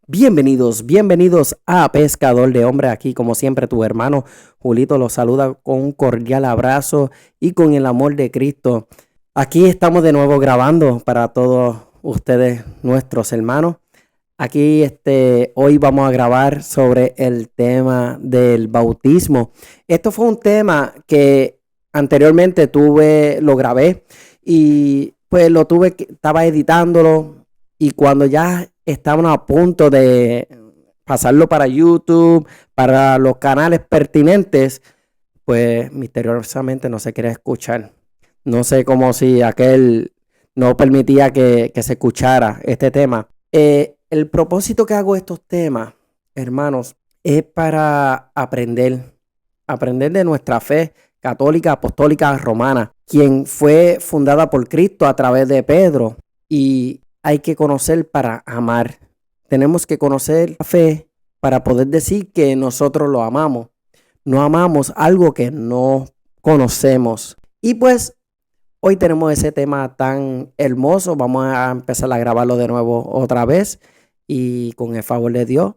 Bienvenidos a Pescador de Hombres. Aquí, como siempre, tu hermano Julito los saluda con un cordial abrazo y con el amor de Cristo. Aquí estamos de nuevo grabando para todos ustedes, nuestros hermanos. Aquí, hoy vamos a grabar sobre el tema del bautismo. Esto fue un tema que anteriormente lo grabé y pues estaba editándolo y cuando ya estaban a punto de pasarlo para YouTube, para los canales pertinentes, pues misteriosamente no se quería escuchar. No sé, como si aquel no permitía que se escuchara este tema. El propósito que hago estos temas, hermanos, es para aprender de nuestra fe católica, apostólica, romana, quien fue fundada por Cristo a través de Pedro, y hay que conocer para amar. Tenemos que conocer la fe para poder decir que nosotros lo amamos. No amamos algo que no conocemos. Y pues hoy tenemos ese tema tan hermoso. Vamos a empezar a grabarlo de nuevo otra vez. Y con el favor de Dios,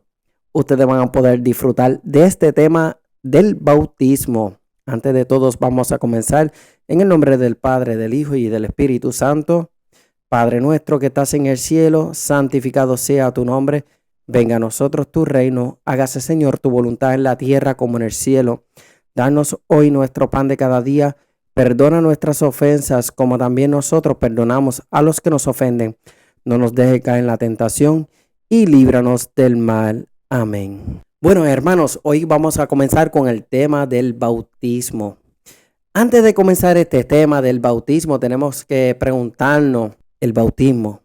ustedes van a poder disfrutar de este tema del bautismo. Antes de todos, vamos a comenzar en el nombre del Padre, del Hijo y del Espíritu Santo. Padre nuestro que estás en el cielo, santificado sea tu nombre. Venga a nosotros tu reino. Hágase, Señor, tu voluntad en la tierra como en el cielo. Danos hoy nuestro pan de cada día. Perdona nuestras ofensas como también nosotros perdonamos a los que nos ofenden. No nos dejes caer en la tentación y líbranos del mal. Amén. Bueno, hermanos, hoy vamos a comenzar con el tema del bautismo. Antes de comenzar este tema del bautismo, tenemos que preguntarnos: ¿el bautismo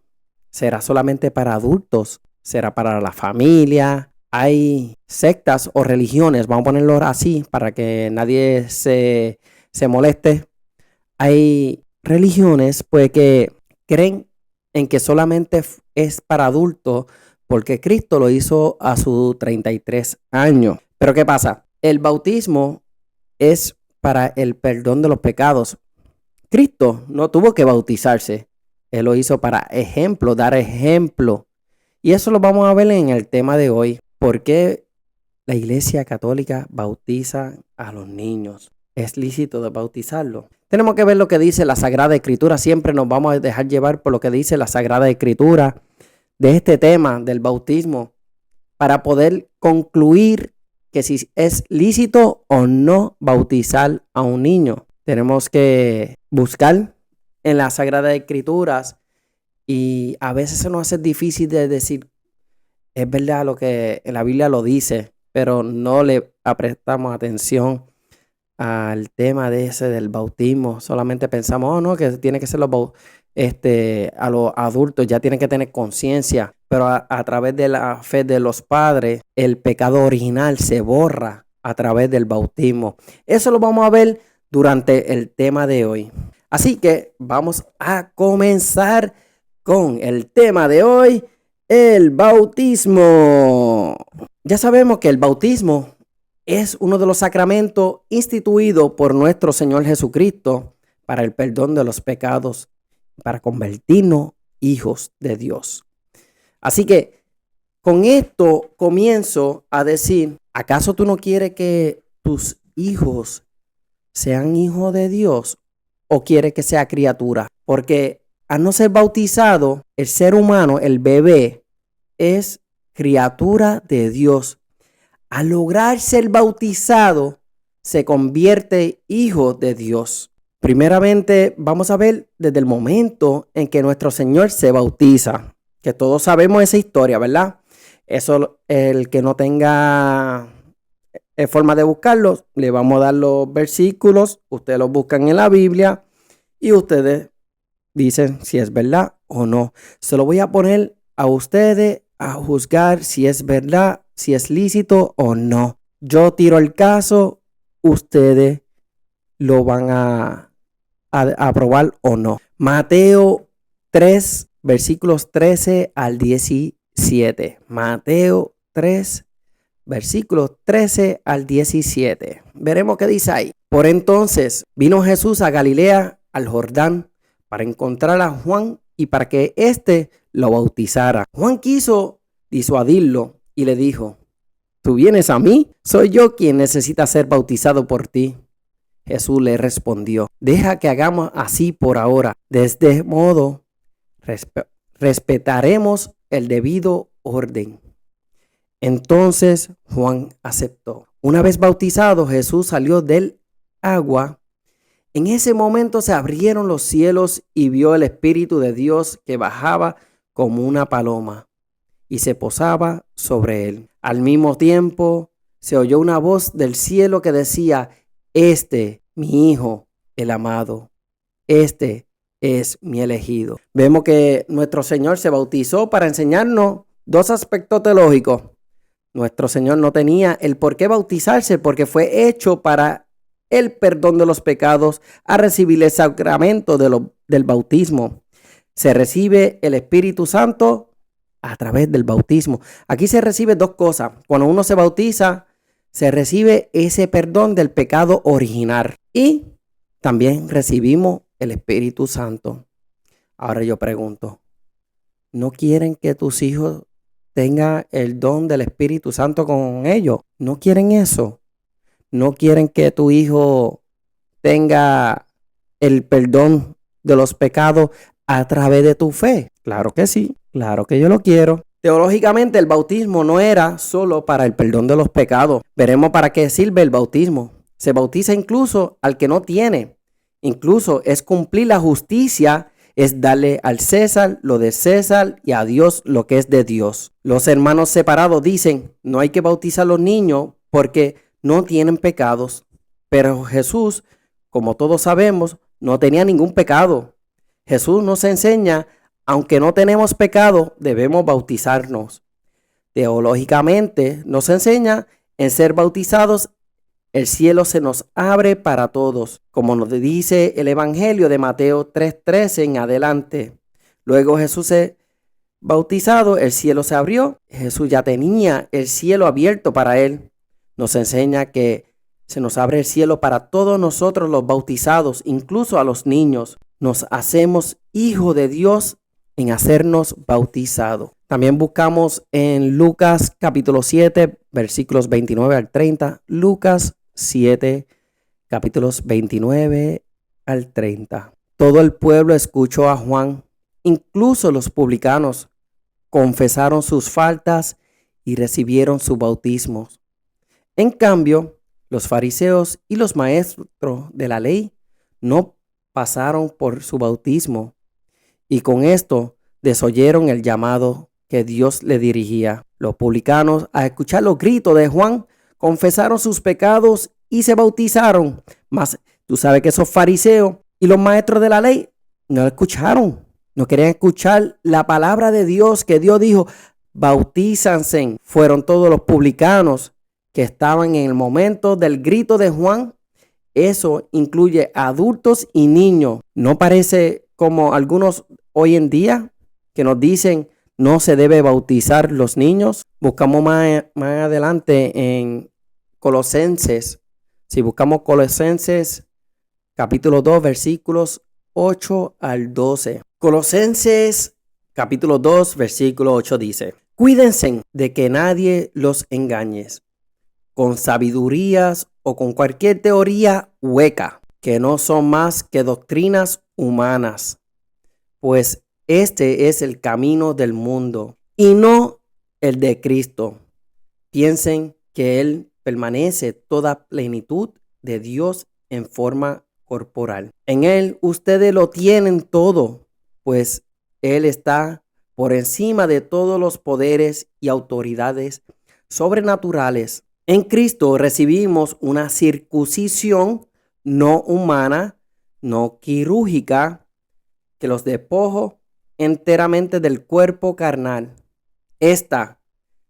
será solamente para adultos? ¿Será para la familia? Hay sectas o religiones, vamos a ponerlo así para que nadie se moleste. Hay religiones pues que creen en que solamente es para adultos porque Cristo lo hizo a sus 33 años. Pero ¿qué pasa? El bautismo es para el perdón de los pecados. Cristo no tuvo que bautizarse. Él lo hizo para ejemplo, dar ejemplo. Y eso lo vamos a ver en el tema de hoy. ¿Por qué la Iglesia Católica bautiza a los niños? ¿Es lícito de bautizarlos? Tenemos que ver lo que dice la Sagrada Escritura. Siempre nos vamos a dejar llevar por lo que dice la Sagrada Escritura de este tema del bautismo para poder concluir que si es lícito o no bautizar a un niño. Tenemos que buscar en las Sagradas Escrituras y a veces se nos hace difícil de decir, es verdad lo que en la Biblia lo dice, pero no le prestamos atención al tema del bautismo. Solamente pensamos, no, que tiene que ser a los adultos, ya tienen que tener conciencia, pero a través de la fe de los padres, el pecado original se borra a través del bautismo. Eso lo vamos a ver durante el tema de hoy. Así que vamos a comenzar con el tema de hoy, el bautismo. Ya sabemos que el bautismo es uno de los sacramentos instituidos por nuestro Señor Jesucristo para el perdón de los pecados, para convertirnos hijos de Dios. Así que con esto comienzo a decir, ¿acaso tú no quieres que tus hijos sean hijos de Dios o quieres que sea criatura? Porque al no ser bautizado, el ser humano, el bebé, es criatura de Dios. Al lograr ser bautizado, se convierte hijo de Dios. Primeramente, vamos a ver desde el momento en que nuestro Señor se bautiza, que todos sabemos esa historia, ¿verdad? Eso, el que no tenga forma de buscarlo, le vamos a dar los versículos, ustedes los buscan en la Biblia y ustedes dicen si es verdad o no. Se lo voy a poner a ustedes a juzgar si es verdad, si es lícito o no. Yo tiro el caso, ustedes lo van a aprobar o no. Mateo 3, versículos 13 al 17. Mateo 3, versículos 13 al 17. Veremos qué dice ahí. Por entonces vino Jesús a Galilea, al Jordán, para encontrar a Juan y para que éste lo bautizara. Juan quiso disuadirlo y le dijo: ¿Tú vienes a mí? Soy yo quien necesita ser bautizado por ti. Jesús le respondió: deja que hagamos así por ahora. De este modo respetaremos el debido orden. Entonces Juan aceptó. Una vez bautizado, Jesús salió del agua. En ese momento se abrieron los cielos y vio el Espíritu de Dios que bajaba como una paloma y se posaba sobre él. Al mismo tiempo se oyó una voz del cielo que decía: mi Hijo, el amado, este es mi elegido. Vemos que nuestro Señor se bautizó para enseñarnos dos aspectos teológicos. Nuestro Señor no tenía el por qué bautizarse porque fue hecho para el perdón de los pecados a recibir el sacramento del bautismo. Se recibe el Espíritu Santo a través del bautismo. Aquí se recibe dos cosas. Cuando uno se bautiza, se recibe ese perdón del pecado original y también recibimos el Espíritu Santo. Ahora yo pregunto, ¿no quieren que tus hijos tengan el don del Espíritu Santo con ellos? ¿No quieren eso? ¿No quieren que tu hijo tenga el perdón de los pecados a través de tu fe? Claro que sí, claro que yo lo quiero. Teológicamente el bautismo no era solo para el perdón de los pecados. Veremos para qué sirve el bautismo. Se bautiza incluso al que no tiene. Incluso es cumplir la justicia, es darle al César lo de César y a Dios lo que es de Dios. Los hermanos separados dicen: no hay que bautizar a los niños porque no tienen pecados. Pero Jesús, como todos sabemos, no tenía ningún pecado. Jesús nos enseña: aunque no tenemos pecado, debemos bautizarnos. Teológicamente nos enseña en ser bautizados. El cielo se nos abre para todos, como nos dice el Evangelio de Mateo 3:13 en adelante. Luego Jesús bautizado, el cielo se abrió. Jesús ya tenía el cielo abierto para él. Nos enseña que se nos abre el cielo para todos nosotros los bautizados, incluso a los niños. Nos hacemos hijos de Dios en hacernos bautizados. También buscamos en Lucas capítulo 7, versículos 29 al 30. Lucas 7, capítulos 29 al 30. Todo el pueblo escuchó a Juan, incluso los publicanos confesaron sus faltas y recibieron su bautismo. En cambio, los fariseos y los maestros de la ley no pasaron por su bautismo y con esto desoyeron el llamado que Dios le dirigía. Los publicanos, al escuchar los gritos de Juan, confesaron sus pecados y se bautizaron. Mas tú sabes que esos fariseos y los maestros de la ley no escucharon. No querían escuchar la palabra de Dios, que Dios dijo: bautízanse. Fueron todos los publicanos que estaban en el momento del grito de Juan. Eso incluye adultos y niños. ¿No parece como algunos hoy en día que nos dicen no se debe bautizar los niños? Buscamos más adelante en Colosenses. Si buscamos Colosenses capítulo 2, versículos 8 al 12. Colosenses capítulo 2, versículo 8 dice: cuídense de que nadie los engañe con sabidurías o con cualquier teoría hueca, que no son más que doctrinas humanas, pues este es el camino del mundo y no el de Cristo. Piensen que Él permanece toda plenitud de Dios en forma corporal. En Él ustedes lo tienen todo, pues Él está por encima de todos los poderes y autoridades sobrenaturales. En Cristo recibimos una circuncisión no humana, no quirúrgica, que los despoja enteramente del cuerpo carnal. Esta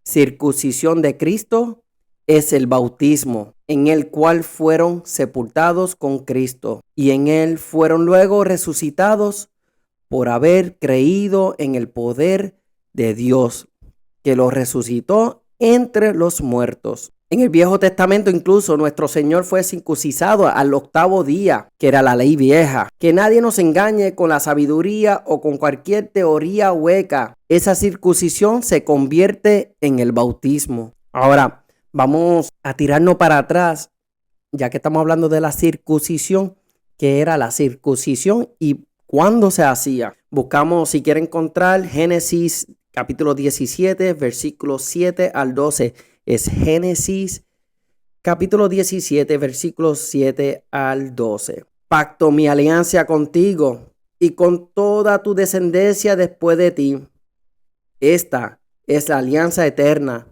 circuncisión de Cristo es el bautismo, en el cual fueron sepultados con Cristo y en él fueron luego resucitados por haber creído en el poder de Dios, que los resucitó entre los muertos. En el Viejo Testamento incluso nuestro Señor fue circuncisado al 8º día, que era la ley vieja. Que nadie nos engañe con la sabiduría o con cualquier teoría hueca. Esa circuncisión se convierte en el bautismo. Ahora, vamos a tirarnos para atrás, ya que estamos hablando de la circuncisión. ¿Qué era la circuncisión y cuándo se hacía? Buscamos, si quieren encontrar, Génesis capítulo 17, versículos 7 al 12. Es Génesis capítulo 17, versículos 7 al 12. Pacto mi alianza contigo y con toda tu descendencia después de ti. Esta es la alianza eterna.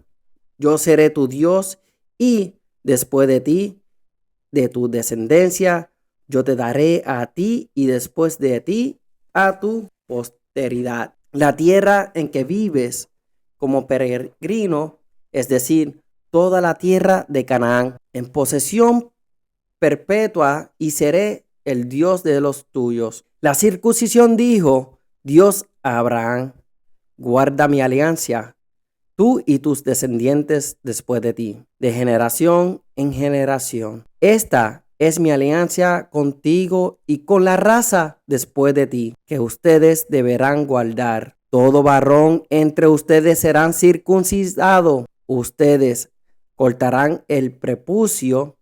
Yo seré tu Dios y después de ti, de tu descendencia, yo te daré a ti y después de ti a tu posteridad. La tierra en que vives como peregrino, es decir, toda la tierra de Canaán, en posesión perpetua, y seré el Dios de los tuyos. La circuncisión dijo Dios a Abraham: guarda mi alianza, tú y tus descendientes después de ti, de generación en generación. Esta es mi alianza contigo y con la raza después de ti, que ustedes deberán guardar. Todo varón entre ustedes será circuncidado. Ustedes cortarán el prepucio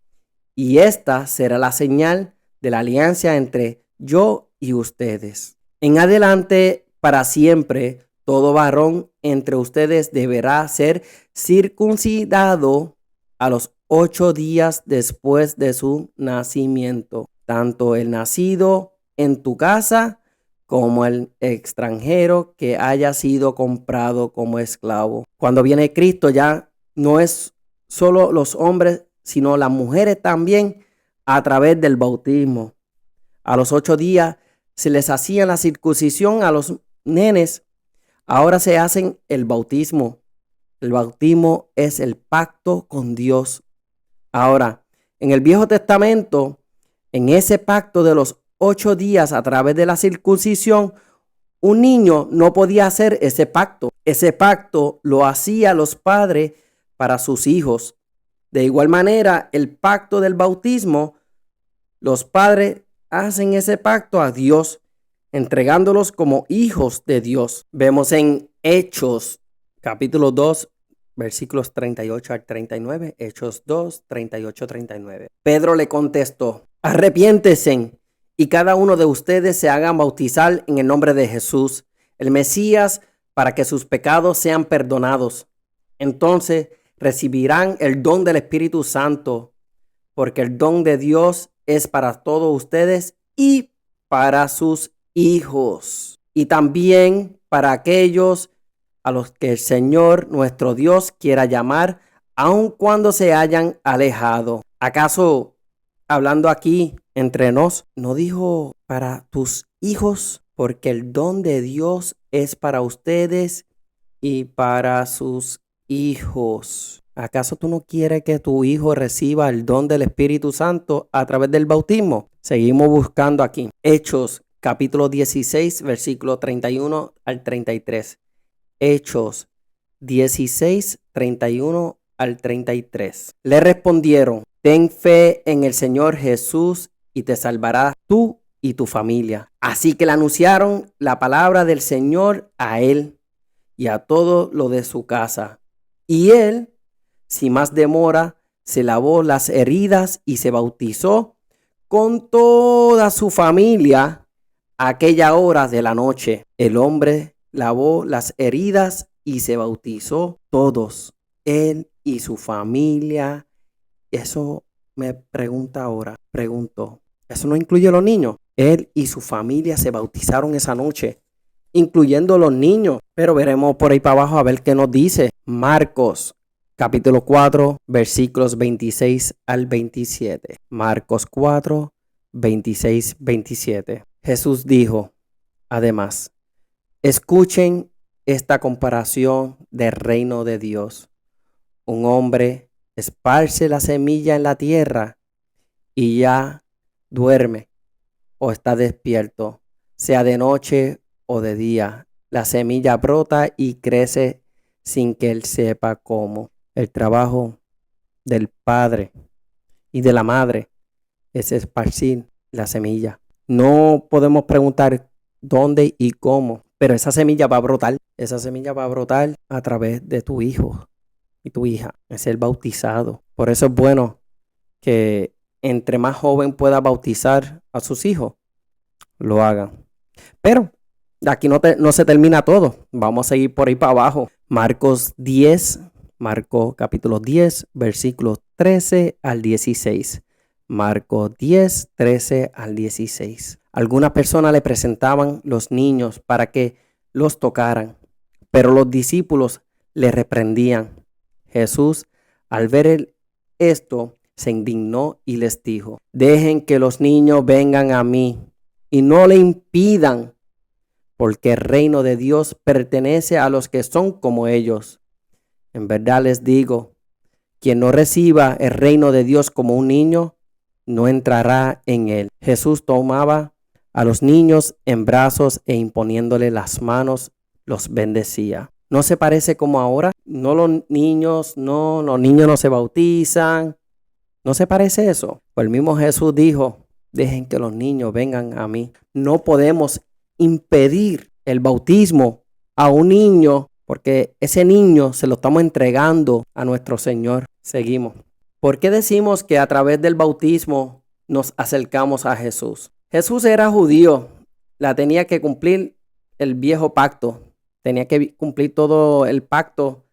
y esta será la señal de la alianza entre yo y ustedes. En adelante, para siempre, todo varón entre ustedes deberá ser circuncidado a los 8 días después de su nacimiento, tanto el nacido en tu casa como el extranjero que haya sido comprado como esclavo. Cuando viene Cristo, ya no es solo los hombres, sino las mujeres también, a través del bautismo. A los 8 días se les hacía la circuncisión a los nenes. Ahora se hacen el bautismo. El bautismo es el pacto con Dios. Ahora, en el Viejo Testamento, en ese pacto de los 8 días a través de la circuncisión, un niño no podía hacer ese pacto. Ese pacto lo hacían los padres para sus hijos. De igual manera, el pacto del bautismo, los padres hacen ese pacto a Dios, entregándolos como hijos de Dios. Vemos en Hechos, capítulo 2, versículos 38 al 39. Hechos 2, 38, 39. Pedro le contestó: arrepiéntese y cada uno de ustedes se hagan bautizar en el nombre de Jesús, el Mesías, para que sus pecados sean perdonados. Entonces recibirán el don del Espíritu Santo, porque el don de Dios es para todos ustedes y para sus hijos, y también para aquellos a los que el Señor nuestro Dios quiera llamar, aun cuando se hayan alejado. ¿Acaso, hablando aquí entre nos, no dijo para tus hijos? Porque el don de Dios es para ustedes y para sus hijos. ¿Acaso tú no quieres que tu hijo reciba el don del Espíritu Santo a través del bautismo? Seguimos buscando aquí. Hechos, capítulo 16, versículo 31 al 33. Hechos 16, 31 al 33. Le respondieron: ten fe en el Señor Jesús y te salvarás tú y tu familia. Así que le anunciaron la palabra del Señor a él y a todo lo de su casa. Y él, sin más demora, se lavó las heridas y se bautizó con toda su familia a aquella hora de la noche. El hombre lavó las heridas y se bautizó todos, él y su familia. Eso me pregunta ahora, pregunto, ¿eso no incluye a los niños? Él y su familia se bautizaron esa noche, incluyendo los niños. Pero veremos por ahí para abajo a ver qué nos dice. Marcos, capítulo 4, versículos 26 al 27. Marcos 4, 26, 27. Jesús dijo, además, escuchen esta comparación del reino de Dios. Un hombre esparce la semilla en la tierra y ya duerme o está despierto, sea de noche o de día. La semilla brota y crece sin que él sepa cómo. El trabajo del padre y de la madre es esparcir la semilla. No podemos preguntar dónde y cómo, pero esa semilla va a brotar. Esa semilla va a brotar a través de tu hijo y tu hija, es ser bautizado. Por eso es bueno que entre más joven pueda bautizar a sus hijos, lo hagan. Pero aquí no se termina todo. Vamos a seguir por ahí para abajo. Marcos capítulo 10, versículos 13 al 16. Marcos 10, 13 al 16. Algunas personas le presentaban los niños para que los tocaran, pero los discípulos le reprendían. Jesús, al ver esto, se indignó y les dijo: dejen que los niños vengan a mí y no le impidan, porque el reino de Dios pertenece a los que son como ellos. En verdad les digo, quien no reciba el reino de Dios como un niño, no entrará en él. Jesús tomaba a los niños en brazos e imponiéndole las manos, los bendecía. ¿No se parece como ahora? Los niños no se bautizan. ¿No se parece eso? Pues el mismo Jesús dijo: dejen que los niños vengan a mí. No podemos impedir el bautismo a un niño, porque ese niño se lo estamos entregando a nuestro Señor. Seguimos. ¿Por qué decimos que a través del bautismo nos acercamos a Jesús? Jesús era judío, tenía que cumplir el viejo pacto, tenía que cumplir todo el pacto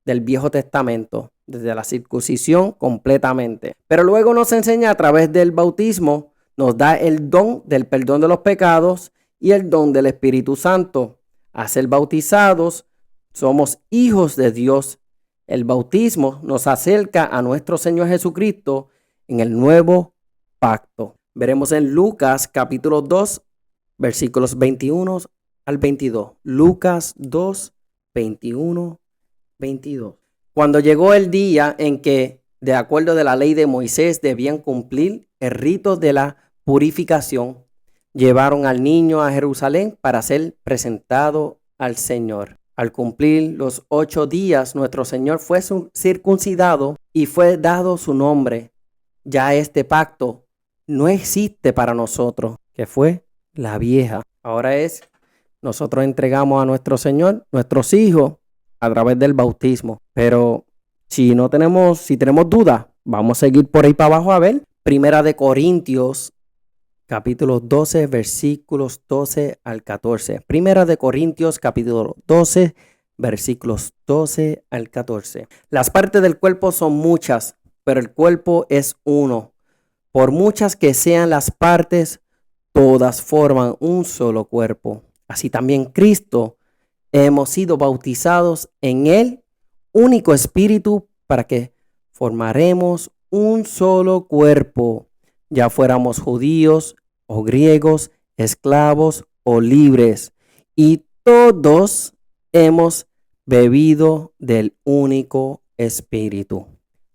del Viejo Testamento, desde la circuncisión completamente. Pero luego nos enseña a través del bautismo, nos da el don del perdón de los pecados y el don del Espíritu Santo. A ser bautizados, somos hijos de Dios. El bautismo nos acerca a nuestro Señor Jesucristo en el nuevo pacto. Veremos en Lucas capítulo 2, versículos 21 al 22. Lucas 2, 21, 22. Cuando llegó el día en que, de acuerdo de la ley de Moisés, debían cumplir el rito de la purificación, llevaron al niño a Jerusalén para ser presentado al Señor. Al cumplir los 8 días, nuestro Señor fue circuncidado y fue dado su nombre. Ya este pacto no existe para nosotros, que fue la vieja. Ahora nosotros entregamos a nuestro Señor, nuestros hijos, a través del bautismo. Pero si tenemos dudas, vamos a seguir por ahí para abajo a ver. Primera de Corintios, capítulo 12, versículos 12 al 14. Primera de Corintios, capítulo 12, versículos 12 al 14. Las partes del cuerpo son muchas, pero el cuerpo es uno. Por muchas que sean las partes, todas forman un solo cuerpo. Así también Cristo, hemos sido bautizados en el único espíritu para que formaremos un solo cuerpo, ya fuéramos judíos o griegos, esclavos o libres, y todos hemos bebido del único espíritu.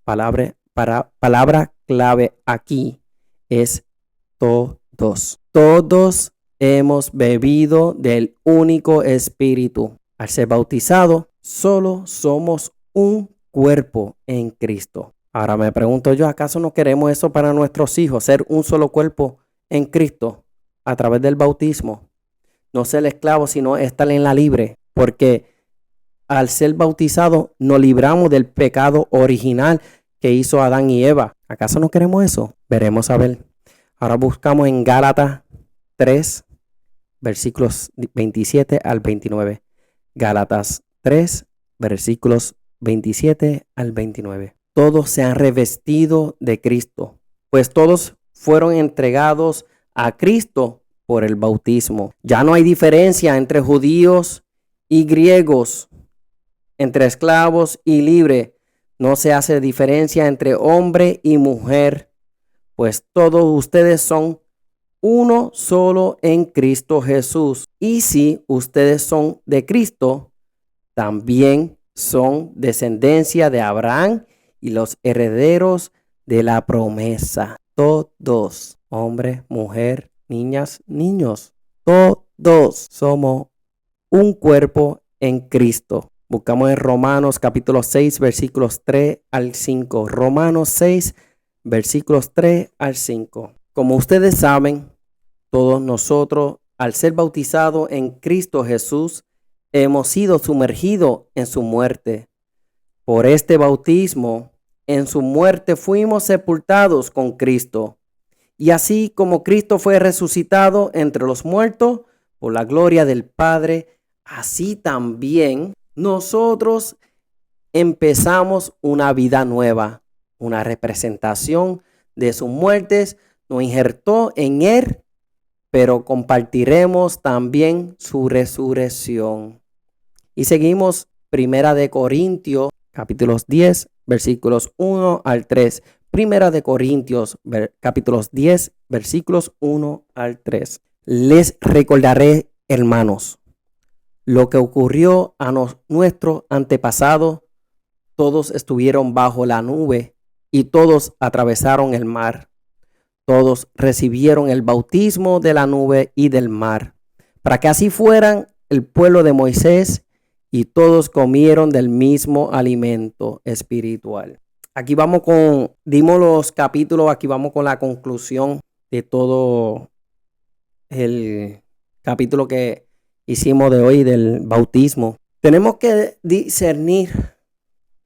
Palabra clave aquí es todos. Todos hemos bebido del único espíritu. Al ser bautizado, solo somos un cuerpo en Cristo. Ahora me pregunto yo, ¿acaso no queremos eso para nuestros hijos? Ser un solo cuerpo en Cristo a través del bautismo. No ser esclavo, sino estar en la libre. Porque al ser bautizado nos libramos del pecado original que hizo Adán y Eva. ¿Acaso no queremos eso? Veremos a ver. Ahora buscamos en Gálatas 3, versículos 27 al 29. Gálatas 3, versículos 27 al 29. Todos se han revestido de Cristo, pues todos fueron entregados a Cristo por el bautismo. Ya no hay diferencia entre judíos y griegos, entre esclavos y libres. No se hace diferencia entre hombre y mujer, pues todos ustedes son uno solo en Cristo Jesús. Y si ustedes son de Cristo, también son descendencia de Abraham y los herederos de la promesa. Todos, hombre, mujer, niñas, niños, todos somos un cuerpo en Cristo. Buscamos en Romanos capítulo 6, versículos 3 al 5. Romanos 6, versículos 3 al 5. Como ustedes saben, todos nosotros, al ser bautizados en Cristo Jesús, hemos sido sumergidos en su muerte. Por este bautismo, en su muerte fuimos sepultados con Cristo. Y así como Cristo fue resucitado entre los muertos por la gloria del Padre, así también nosotros empezamos una vida nueva, una representación de sus muertes, nos injertó en Él, pero compartiremos también su resurrección. Y seguimos Primera de Corintios, capítulos 10, versículos 1 al 3. Primera de Corintios, capítulos 10, versículos 1 al 3. Les recordaré, hermanos, lo que ocurrió a nuestros antepasados. Todos estuvieron bajo la nube y todos atravesaron el mar. Todos recibieron el bautismo de la nube y del mar, para que así fueran el pueblo de Moisés, y todos comieron del mismo alimento espiritual. Aquí vamos dimos los capítulos, aquí vamos con la conclusión de todo el capítulo que hicimos de hoy del bautismo. Tenemos que discernir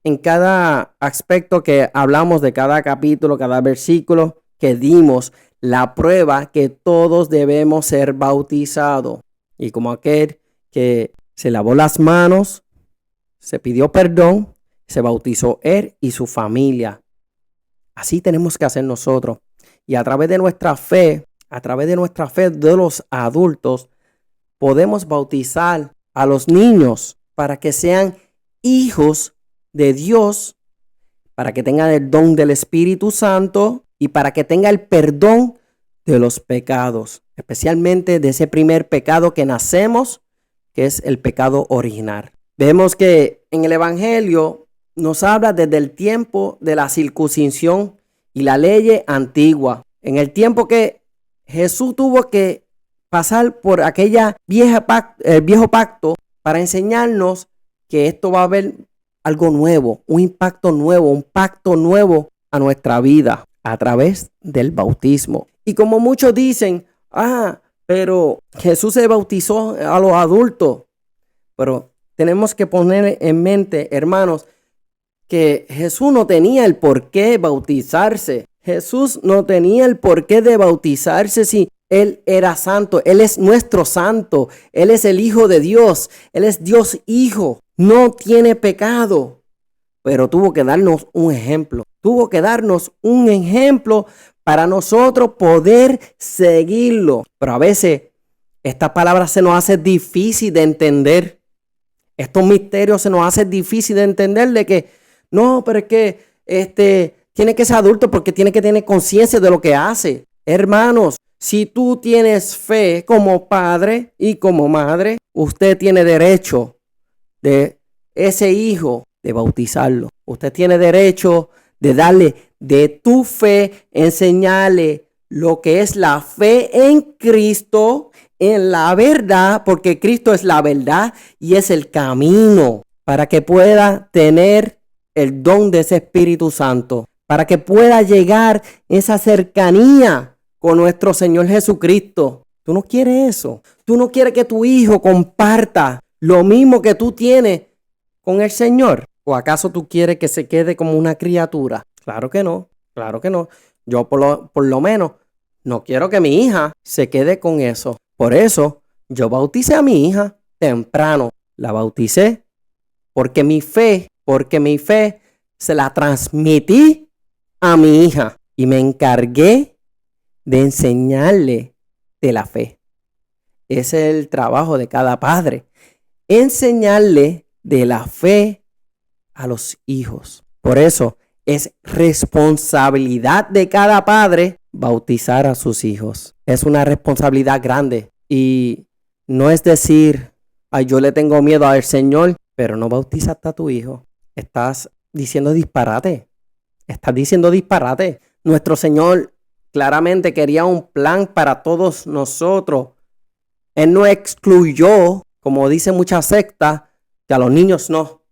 en cada aspecto que hablamos de cada capítulo, cada versículo que dimos, la prueba que todos debemos ser bautizados. Y como aquel que se lavó las manos, se pidió perdón, se bautizó él y su familia. Así tenemos que hacer nosotros. Y a través de nuestra fe, de los adultos, podemos bautizar a los niños para que sean hijos de Dios, para que tengan el don del Espíritu Santo y para que tengan el perdón de los pecados, especialmente de ese primer pecado que nacemos, que es el pecado original. Vemos que en el Evangelio nos habla desde el tiempo de la circuncisión y la ley antigua. En el tiempo que Jesús tuvo que pasar por aquella el viejo pacto para enseñarnos que esto va a haber algo nuevo, un impacto nuevo, un pacto nuevo a nuestra vida a través del bautismo. Y como muchos dicen, pero Jesús se bautizó a los adultos. Pero tenemos que poner en mente, hermanos, que Jesús no tenía el por qué bautizarse. Jesús no tenía el porqué de bautizarse si Él era santo. Él es nuestro santo. Él es el Hijo de Dios. Él es Dios Hijo. No tiene pecado. Pero tuvo que darnos un ejemplo. Tuvo que darnos un ejemplo para nosotros poder seguirlo. Pero a veces esta palabra se nos hace difícil de entender. Estos misterios se nos hace difícil de entender de que no, pero es que tiene que ser adulto porque tiene que tener conciencia de lo que hace. Hermanos, si tú tienes fe como padre y como madre, usted tiene derecho de ese hijo de bautizarlo. Usted tiene derecho de darle de tu fe, enseñarle lo que es la fe en Cristo, en la verdad, porque Cristo es la verdad y es el camino para que pueda tener el don de ese Espíritu Santo, para que pueda llegar esa cercanía con nuestro Señor Jesucristo. Tú no quieres eso. Tú no quieres que tu hijo comparta lo mismo que tú tienes con el Señor. ¿O acaso tú quieres que se quede como una criatura? Claro que no, claro que no. Yo por lo menos no quiero que mi hija se quede con eso. Por eso yo bauticé a mi hija temprano. La bauticé porque mi fe se la transmití a mi hija y me encargué de enseñarle de la fe. Ese es el trabajo de cada padre, enseñarle de la fe a los hijos. Por eso es responsabilidad de cada padre bautizar a sus hijos. Es una responsabilidad grande y no es decir, yo le tengo miedo al Señor, pero no bautizaste a tu hijo. Estás diciendo disparate. Nuestro Señor claramente quería un plan para todos nosotros. Él no excluyó, como dicen muchas sectas, que a los niños no.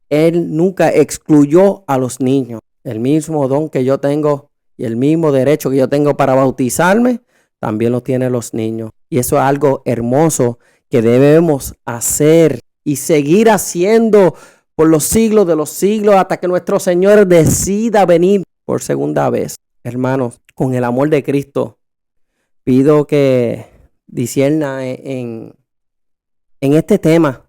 Él nunca excluyó a los niños. El mismo don que yo tengo y el mismo derecho que yo tengo para bautizarme, también lo tienen los niños. Y eso es algo hermoso que debemos hacer y seguir haciendo por los siglos de los siglos hasta que nuestro Señor decida venir por segunda vez. Hermanos, con el amor de Cristo, pido que discierna en este tema,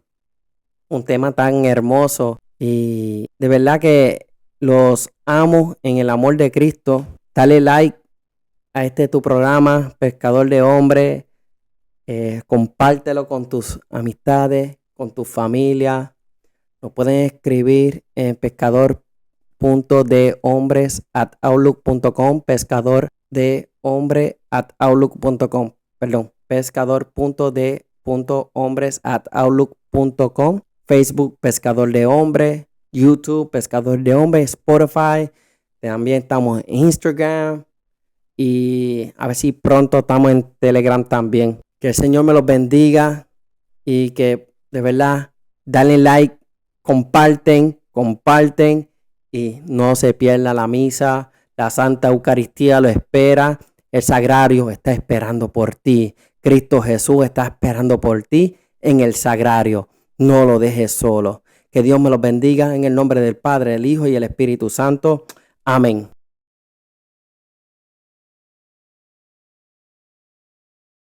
un tema tan hermoso. Y de verdad que los amo en el amor de Cristo. Dale like a tu programa, Pescador de Hombres. Compártelo con tus amistades, con tu familia. Nos pueden escribir en pescador.dehombres@outlook.com, pescadordehombres@outlook.com, perdón, pescador.de.hombres@outlook.com, Facebook Pescador de Hombres, YouTube Pescador de Hombres, Spotify. También estamos en Instagram y a ver si pronto estamos en Telegram también. Que el Señor me los bendiga y que de verdad dale like, comparten y no se pierda la misa. La Santa Eucaristía lo espera. El Sagrario está esperando por ti. Cristo Jesús está esperando por ti en el Sagrario. No lo dejes solo. Que Dios me los bendiga en el nombre del Padre, el Hijo y el Espíritu Santo. Amén.